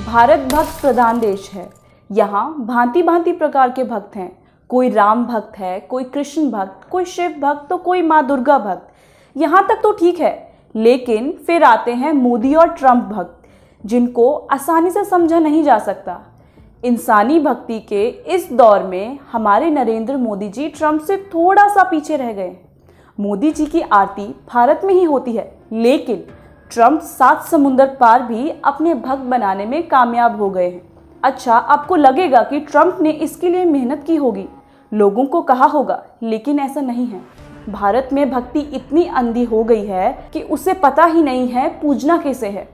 भारत भक्त प्रधान देश है। यहाँ भांति भांति प्रकार के भक्त हैं। कोई राम भक्त है, कोई कृष्ण भक्त, कोई शिव भक्त, तो कोई माँ दुर्गा भक्त। यहाँ तक तो ठीक है, लेकिन फिर आते हैं मोदी और ट्रंप भक्त, जिनको आसानी से समझा नहीं जा सकता। इंसानी भक्ति के इस दौर में हमारे नरेंद्र मोदी जी ट्रंप से थोड़ा सा पीछे रह गए। मोदी जी की आरती भारत में ही होती है, लेकिन ट्रंप 7 समुंदर पार भी अपने भक्त बनाने में कामयाब हो गए हैं। अच्छा, आपको लगेगा कि ट्रंप ने इसके लिए मेहनत की होगी, लोगों को कहा होगा, लेकिन ऐसा नहीं है। भारत में भक्ति इतनी अंधी हो गई है कि उसे पता ही नहीं है पूजना कैसे है।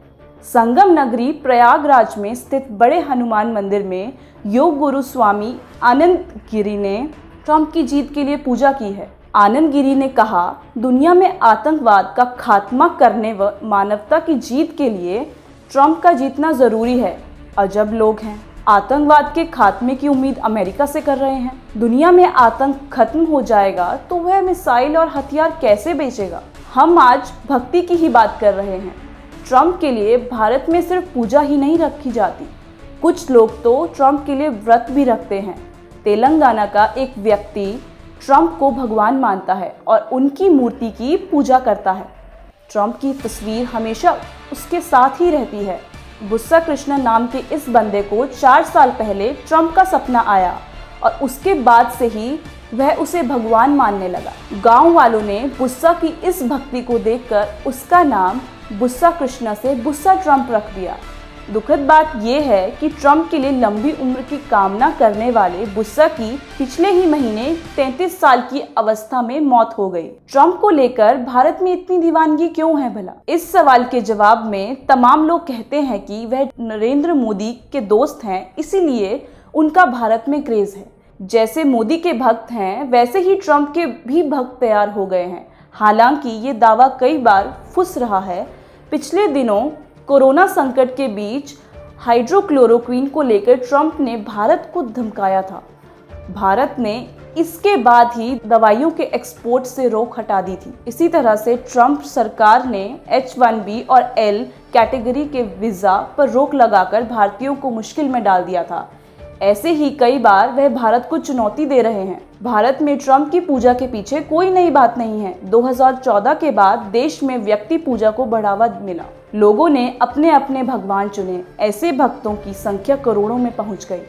संगम नगरी प्रयागराज में स्थित बड़े हनुमान मंदिर में योग गुरु स्वामी आनंद गिरी ने ट्रंप की जीत के लिए पूजा की है। आनंद गिरी ने कहा, दुनिया में आतंकवाद का खात्मा करने व मानवता की जीत के लिए ट्रंप का जीतना जरूरी है। अजब लोग हैं, आतंकवाद के खात्मे की उम्मीद अमेरिका से कर रहे हैं। दुनिया में आतंक खत्म हो जाएगा तो वह मिसाइल और हथियार कैसे बेचेगा। हम आज भक्ति की ही बात कर रहे हैं। ट्रंप के लिए भारत में सिर्फ पूजा ही नहीं रखी जाती, कुछ लोग तो ट्रंप के लिए व्रत भी रखते हैं। तेलंगाना का एक व्यक्ति ट्रंप को भगवान मानता है और उनकी मूर्ति की पूजा करता है। ट्रंप की तस्वीर हमेशा उसके साथ ही रहती है। बुस्सा कृष्णा नाम के इस बंदे को 4 साल पहले ट्रंप का सपना आया और उसके बाद से ही वह उसे भगवान मानने लगा। गांव वालों ने बुस्सा की इस भक्ति को देखकर उसका नाम बुस्सा कृष्णा से बुस्सा ट्रंप रख दिया। दुखद बात यह है कि ट्रंप के लिए लंबी उम्र की कामना करने वाले बुस्सा की पिछले ही महीने 33 साल की अवस्था में मौत हो गई। ट्रंप को लेकर भारत में इतनी दीवानगी क्यों है भला? इस सवाल के जवाब में तमाम लोग कहते हैं कि वह नरेंद्र मोदी के दोस्त हैं, इसीलिए उनका भारत में क्रेज है। जैसे मोदी के भक्त हैं, वैसे ही ट्रंप के भी भक्त तैयार हो गए हैं। हालांकि ये दावा कई बार फुस रहा है। पिछले दिनों कोरोना संकट के बीच हाइड्रोक्लोरोक्वीन को लेकर ट्रंप ने भारत को धमकाया था। भारत ने इसके बाद ही दवाइयों के एक्सपोर्ट से रोक हटा दी थी। इसी तरह से ट्रंप सरकार ने H1B और L कैटेगरी के वीज़ा पर रोक लगाकर भारतीयों को मुश्किल में डाल दिया था। ऐसे ही कई बार वह भारत को चुनौती दे रहे हैं। भारत में ट्रंप की पूजा के पीछे कोई नई बात नहीं है। 2014 के बाद देश में व्यक्ति पूजा को बढ़ावा मिला। लोगों ने अपने अपने भगवान चुने। ऐसे भक्तों की संख्या करोड़ों में पहुंच गई,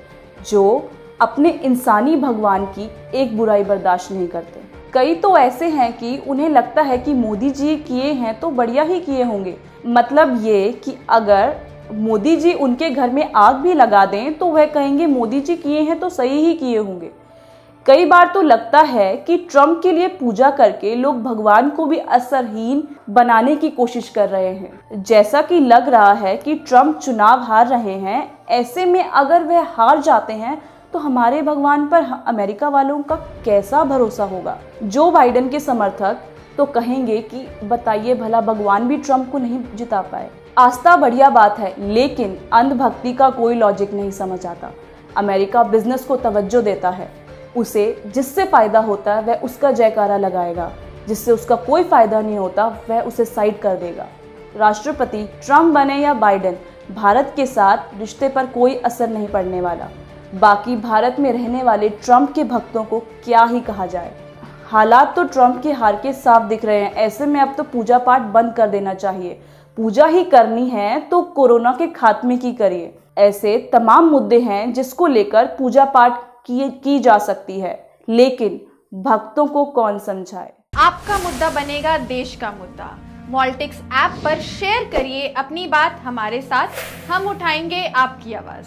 जो अपने इंसानी भगवान की एक बुराई बर्दाश्त नहीं करते। कई तो ऐसे हैं कि उन्हें लगता है कि मोदी जी किए हैं तो बढ़िया ही किए होंगे। मतलब ये कि अगर मोदी जी उनके घर में आग भी लगा दें तो वह कहेंगे मोदी जी किए हैं तो सही ही किए होंगे। कई बार तो लगता है कि ट्रंप के लिए पूजा करके लोग भगवान को भी असरहीन बनाने की कोशिश कर रहे हैं। जैसा कि लग रहा है कि ट्रंप चुनाव हार रहे हैं, ऐसे में अगर वह हार जाते हैं तो हमारे भगवान पर अमेरिका वालों का कैसा भरोसा होगा। जो बाइडेन के समर्थक तो कहेंगे कि बताइए भला, भगवान भी ट्रंप को नहीं जिता पाए। आस्था बढ़िया बात है, लेकिन अंधभक्ति का कोई लॉजिक नहीं समझ आता। अमेरिका बिजनेस को तवज्जो देता है। उसे जिससे फायदा होता है वह उसका जयकारा लगाएगा, जिससे उसका कोई फायदा नहीं होता वह उसे साइड कर देगा। राष्ट्रपति ट्रंप बने या बाइडेन, भारत के साथ रिश्ते पर कोई असर नहीं पड़ने वाला। बाकी भारत में रहने वाले ट्रंप के भक्तों को क्या ही कहा जाए। हालात तो ट्रंप के हार के साफ दिख रहे हैं। ऐसे में अब तो पूजा पाठ बंद कर देना चाहिए। पूजा ही करनी है तो कोरोना के खात्मे की करिए। ऐसे तमाम मुद्दे हैं जिसको लेकर पूजा पाठ की जा सकती है, लेकिन भक्तों को कौन समझाए। आपका मुद्दा बनेगा देश का मुद्दा। वॉल्टिक्स ऐप पर शेयर करिए अपनी बात हमारे साथ, हम उठाएंगे आपकी आवाज।